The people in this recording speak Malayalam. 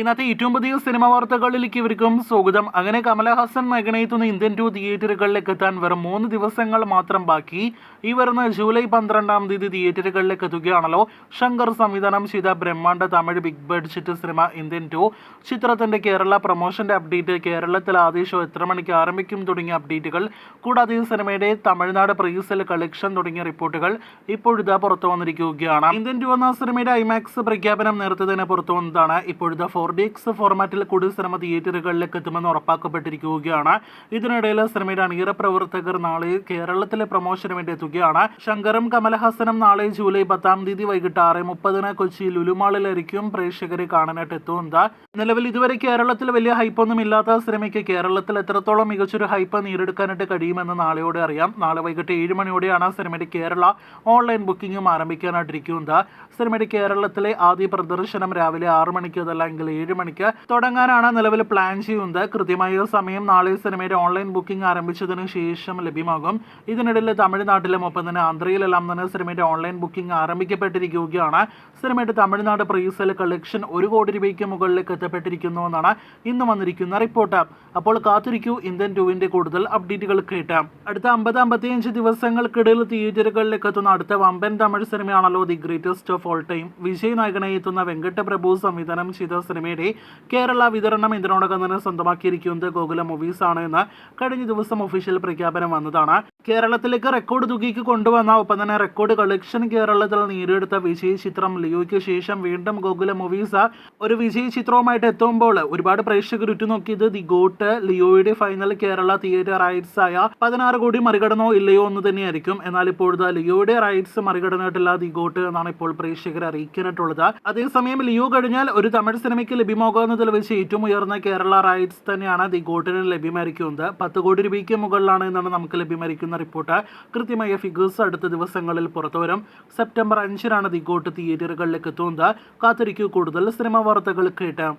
ഇന്നത്തെ ഏറ്റവും പുതിയ സിനിമ വാർത്തകളിലേക്ക് ഇവർക്കും സ്വാഗതം. അങ്ങനെ കമലഹാസൻ നായകനെത്തുന്ന ഇന്ത്യൻ 2 തിയേറ്ററുകളിലേക്ക് എത്താൻ വെറും 3 ദിവസങ്ങൾ മാത്രം ബാക്കി. ഈ വരുന്ന ജൂലൈ 12-ാം തീയതി തിയേറ്ററുകളിലേക്ക് എത്തുകയാണല്ലോ. ശങ്കർ സംവിധാനം ചെയ്ത ബ്രഹ്മാണ്ഡ തമിഴ് ബിഗ് ബഡ്ജറ്റ് സിനിമ ഇന്ത്യൻ 2 ചിത്രത്തിന്റെ കേരള പ്രൊമോഷന്റെ അപ്ഡേറ്റ്, കേരളത്തിൽ ആദ്യ ഷോ എത്ര മണിക്ക് ആരംഭിക്കും തുടങ്ങിയ അപ്ഡേറ്റുകൾ, കൂടാതെ സിനിമയുടെ തമിഴ്നാട് പ്രീസെൽ കളക്ഷൻ തുടങ്ങിയ റിപ്പോർട്ടുകൾ ഇപ്പോഴിതാ പുറത്തു വന്നിരിക്കുകയാണ്. ഇന്ത്യൻ 2 എന്ന സിനിമയുടെ ഐമാക്സ് പ്രഖ്യാപനം നേരത്തെ തന്നെ പുറത്തു വന്നതാണ്. ഇപ്പോഴത്തെ 4DX ഫോർമാറ്റിൽ കൂടി സിനിമ തിയേറ്ററുകളിലേക്ക് എത്തുമെന്ന് ഉറപ്പാക്കപ്പെട്ടിരിക്കുകയാണ്. ഇതിനിടയിൽ സിനിമയുടെ അണിയറ പ്രവർത്തകർ നാളെ കേരളത്തിലെ പ്രൊമോഷന് വേണ്ടി എത്തുകയാണ്. ശങ്കറും കമലഹാസനും നാളെ ജൂലൈ 10-ാം തീയതി വൈകിട്ട് 6:30 കൊച്ചി ലുലുമാളിലായിരിക്കും പ്രേക്ഷകരെ കാണാനായിട്ട് എത്തുന്നത്. നിലവിൽ ഇതുവരെ കേരളത്തിൽ വലിയ ഹൈപ്പൊന്നും ഇല്ലാത്ത സിനിമയ്ക്ക് കേരളത്തിൽ എത്രത്തോളം മികച്ചൊരു ഹൈപ്പ് നേടിയെടുക്കാനായിട്ട് കഴിയുമെന്ന് നാളെയോടെ അറിയാം. നാളെ വൈകിട്ട് 7 മണിയോടെയാണ് സിനിമയുടെ കേരള ഓൺലൈൻ ബുക്കിംഗും ആരംഭിക്കാനായിട്ടിരിക്കുന്നത്. സിനിമയുടെ കേരളത്തിലെ ആദ്യ പ്രദർശനം രാവിലെ 6 മണിക്ക്, അതല്ലെങ്കിൽ 7 മണിക്ക് തുടങ്ങാനാണ് നിലവിൽ പ്ലാൻ ചെയ്യുന്നത്. കൃത്യമായ സമയം നാളെ സിനിമയുടെ ഓൺലൈൻ ബുക്കിംഗ് ആരംഭിച്ചതിന് ശേഷം ലഭ്യമാകും. ഇതിനിടയിൽ തമിഴ്നാട്ടിലും ഒപ്പം തന്നെ ആന്ധ്രയിലെല്ലാം തന്നെ സിനിമയുടെ ഓൺലൈൻ ബുക്കിംഗ് ആരംഭിക്കപ്പെട്ടിരിക്കുകയാണ്. സിനിമയുടെ തമിഴ്നാട് പ്രീസെൽ കളക്ഷൻ 1 കോടി രൂപയ്ക്ക് മുകളിലേക്ക് എത്തപ്പെട്ടിരിക്കുന്നുവെന്നാണ് ഇന്ന് വന്നിരിക്കുന്ന റിപ്പോർട്ട്. അപ്പോൾ കാത്തിരിക്കൂ ഇന്ത്യൻ 2-ന്റെ കൂടുതൽ അപ്ഡേറ്റുകൾ കേട്ടാം. അടുത്ത 50-55 ദിവസങ്ങൾക്കിടയിൽ തിയേറ്ററുകളിലേക്ക് എത്തുന്ന അടുത്ത വമ്പൻ തമിഴ് സിനിമയാണല്ലോ the greatest of all time. Vijay നായകനായി എത്തുന്ന വെങ്കട്ട പ്രഭു സംവിധാനം ചെയ്ത സിനിമയുടെ കേരള വിതരണം ഇതിനോടകം തന്നെ സ്വന്തമാക്കിയിരിക്കുന്നത് ഗോകുല മൂവീസ് ആണ് എന്ന് കഴിഞ്ഞ ദിവസം ഒഫീഷ്യൽ പ്രഖ്യാപനം വന്നതാണ്. കേരളത്തിലേക്ക് റെക്കോർഡ് തുകയ്ക്ക് കൊണ്ടുവന്ന ഒപ്പം തന്നെ റെക്കോർഡ് കളക്ഷൻ കേരളത്തിൽ നേടിയെടുത്ത വിജയ് ചിത്രം ലിയോയ്ക്ക് ശേഷം വീണ്ടും ഗോകുല മൂവീസ് ഒരു വിജയ് ചിത്രവുമായിട്ട് എത്തുമ്പോൾ ഒരുപാട് പ്രേക്ഷകർ ഉറ്റുനോക്കിയത് ദി ഗോട്ട് ലിയോയുടെ ഫൈനൽ കേരള തിയേറ്റർ റൈറ്റ്സ് ആയ 16 കോടി മറികടന്നോ ഇല്ലയോ എന്ന് തന്നെയായിരിക്കും. എന്നാൽ ഇപ്പോഴത്തെ ലിയോയുടെ റൈറ്റ്സ് മറികടന്നിട്ടില്ല ദി ഗോട്ട് എന്നാണ് ഇപ്പോൾ പ്രേക്ഷകർ അറിയിക്കാനായിട്ടുള്ളത്. അതേസമയം ലിയോ കഴിഞ്ഞാൽ ഒരു തമിഴ് സിനിമയ്ക്ക് ലഭ്യമാകുന്നതിൽ വെച്ച് ഏറ്റവും ഉയർന്ന കേരള റൈറ്റ്സ് തന്നെയാണ് ദി ഗോട്ടിന് ലഭ്യമായിരിക്കുന്നത്. 10 കോടി രൂപയ്ക്ക് മുകളിലാണ് എന്നാണ് നമുക്ക് ലഭ്യമായിരിക്കുന്ന റിപ്പോർട്ട്. കൃത്യമായ ഫിഗേഴ്സ് അടുത്ത ദിവസങ്ങളിൽ പുറത്തുവരും. സെപ്റ്റംബർ 5-നാണ് ദി ഗോട്ട് തിയേറ്ററുകളിലേക്ക് എത്തുന്നത്. കാത്തിരിക്കൂ കൂടുതൽ സിനിമ വാർത്തകൾ കേട്ടാം.